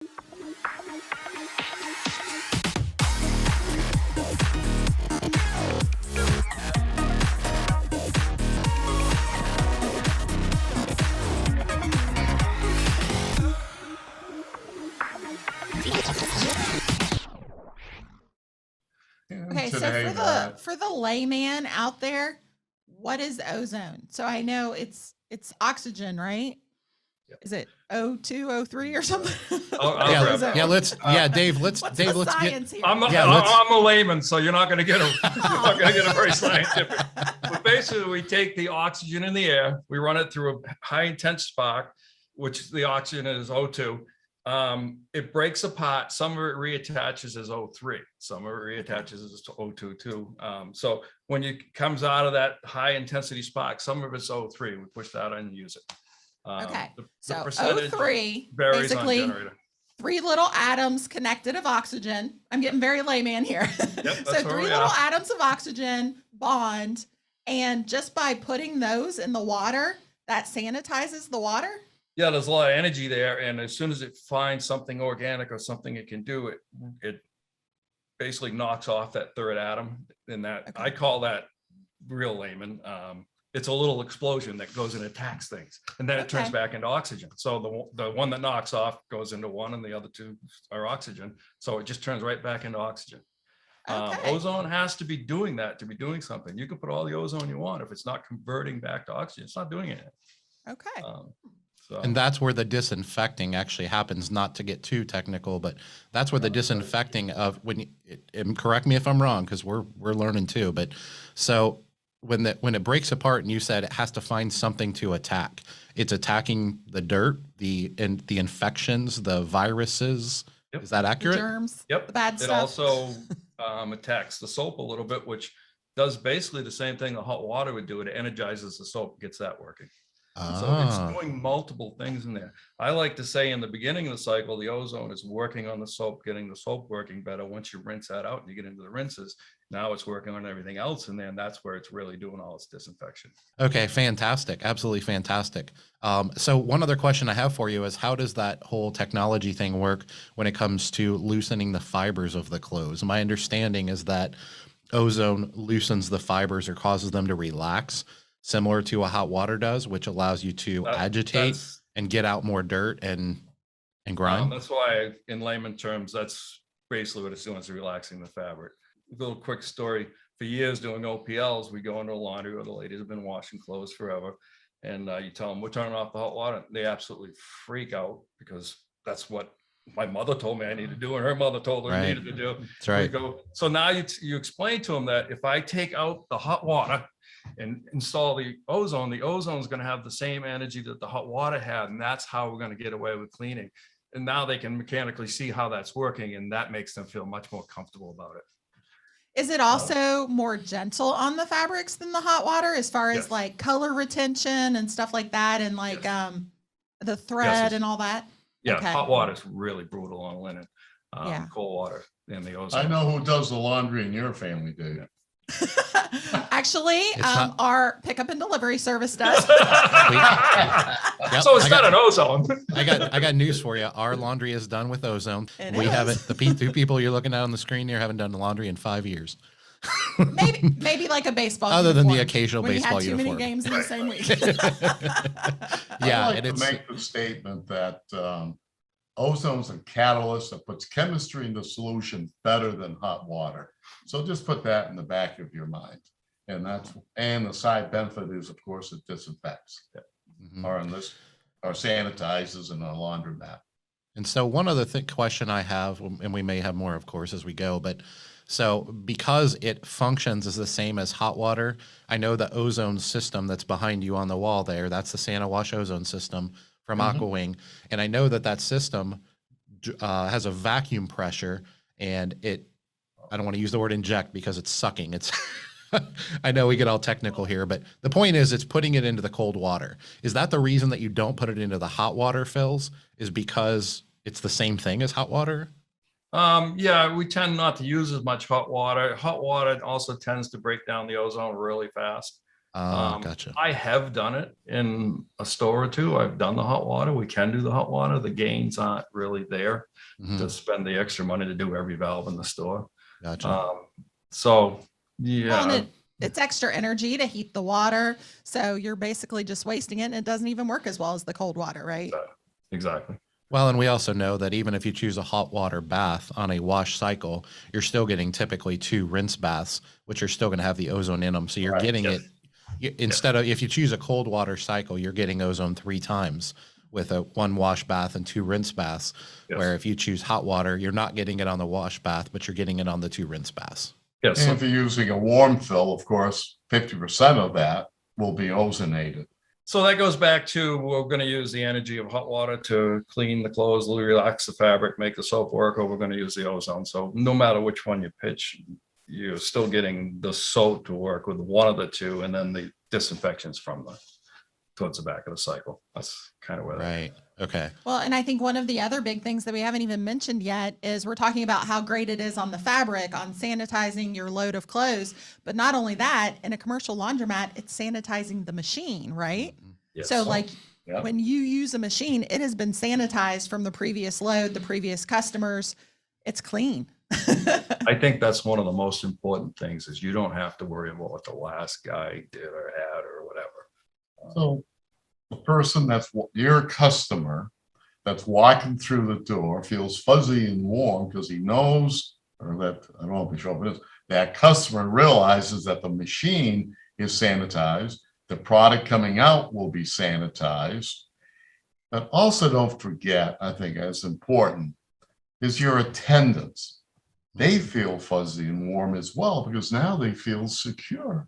Okay, so for the layman out there, what is ozone? So I know it's oxygen, right? Yep. Is it O2, O3 or something? Dave, let's science here. I'm a layman, so you're not going to get a very scientific. But basically, we take the oxygen in the air, we run it through a high intense spark, which the oxygen is O2. It breaks apart. Some of it reattaches as O3. Some of it reattaches as O2 too. So when it comes out of that high intensity spark, some of it's O3. We push that in and use it. Okay, so O3 varies basically on generator. 3 little atoms connected of oxygen. I'm getting very layman here. Yep, so 3 little atoms of oxygen bond, and just by putting those in the water, that sanitizes the water. Yeah, there's a lot of energy there, and as soon as it finds something organic or something it can do, it basically knocks off that third atom. And that I call that real layman. It's a little explosion that goes and attacks things, and then it turns back into oxygen. So the one that knocks off goes into one, and the other 2 are oxygen. So it just turns right back into oxygen. Ozone has to be doing that to be doing something. You can put all the ozone you want. If it's not converting back to oxygen, it's not doing anything. Okay. And that's where the disinfecting actually happens, not to get too technical, but that's where the disinfecting of and correct me if I'm wrong, because we're learning too. But so when it breaks apart and you said it has to find something to attack, it's attacking the dirt, the infections, the viruses. Yep. Is that accurate? The germs. Yep. The bad stuff. It also attacks the soap a little bit, which does basically the same thing the hot water would do. It energizes the soap, gets that working. So it's doing multiple things in there. I like to say in the beginning of the cycle, the ozone is working on the soap, getting the soap working better. Once you rinse that out and you get into the rinses, now it's working on everything else in there, and that's where it's really doing all its disinfection. Okay, fantastic. Absolutely fantastic. So one other question I have for you is, how does that whole technology thing work when it comes to loosening the fibers of the clothes? My understanding is that ozone loosens the fibers or causes them to relax, similar to what hot water does, which allows you to agitate and get out more dirt and grime. That's why, in layman terms, that's basically what it's doing, is relaxing the fabric. A little quick story. For years doing OPLs, we go into a laundry where the ladies have been washing clothes forever, and you tell them we're turning off the hot water. They absolutely freak out, because that's what my mother told me I needed to do, and her mother told her I needed to do. That's right. So now you explain to them that if I take out the hot water and install the ozone is going to have the same energy that the hot water had, and that's how we're going to get away with cleaning. And now they can mechanically see how that's working, and that makes them feel much more comfortable about it. Is it also more gentle on the fabrics than the hot water, as far as like color retention and stuff like that, and like the thread and all that? Yeah, hot water is really brutal on linen. Cold water and the ozone. I know who does the laundry in your family, Dave. Actually, our pickup and delivery service does. So it's not an ozone. I got news for you. Our laundry is done with ozone. We haven't. The 2 people you're looking at on the screen here haven't done the laundry in 5 years. maybe like a baseball. Other uniform, than the occasional when baseball you had too uniform. many games in the same week. Yeah, I'd like to make the statement that ozone's a catalyst that puts chemistry in the solution better than hot water. So just put that in the back of your mind. And the side benefit is, of course, it disinfects, or sanitizes in a laundromat. And so one other question I have, and we may have more, of course, as we go, but so because it functions as the same as hot water, I know the ozone system that's behind you on the wall there, that's the SaniWash ozone system from AquaWing. And I know that system has a vacuum pressure, and I don't want to use the word inject because it's sucking. It's I know we get all technical here, but the point is it's putting it into the cold water. Is that the reason that you don't put it into the hot water fills, is because it's the same thing as hot water? Yeah, we tend not to use as much hot water. Hot water also tends to break down the ozone really fast. Gotcha. I have done it in a store or two. I've done the hot water. We can do the hot water. The gains aren't really there Mhm. to spend the extra money to do every valve in the store. Gotcha. So Well, yeah, and it's extra energy to heat the water. So you're basically just wasting it and it doesn't even work as well as the cold water, right? exactly. Well, and we also know that even if you choose a hot water bath on a wash cycle, you're still getting typically 2 rinse baths, which are still going to have the ozone in them. So you're Right. getting Yes. instead of, if you choose a cold water cycle, you're getting ozone 3 times with a 1 wash bath and 2 rinse baths. Yes. Where if you choose hot water, you're not getting it on the wash bath, but you're getting it on the 2 rinse baths. Yes. And if you're using a warm fill, of course, 50% of that will be ozonated. So that goes back to, we're going to use the energy of hot water to clean the clothes, relax the fabric, make the soap work, or we're going to use the ozone. So no matter which one you pitch, you're still getting the soap to work with one of the two, and then the disinfections from towards the back of the cycle. That's kind of where Right. Okay. Well, and I think one of the other big things that we haven't even mentioned yet is we're talking about how great it is on the fabric, on sanitizing your load of clothes. But not only that, in a commercial laundromat, it's sanitizing the machine, right? Yes. So like Yeah. when you use a machine, it has been sanitized from the previous load, the previous customers. It's clean. I think that's one of the most important things, is you don't have to worry about what the last guy did or had or whatever. So the person that's your customer that's walking through the door feels fuzzy and warm because he knows, or that, I don't know if he's sure, but that customer realizes that the machine is sanitized, the product coming out will be sanitized. But also don't forget, I think as important, is your attendants. They feel fuzzy and warm as well because now they feel secure.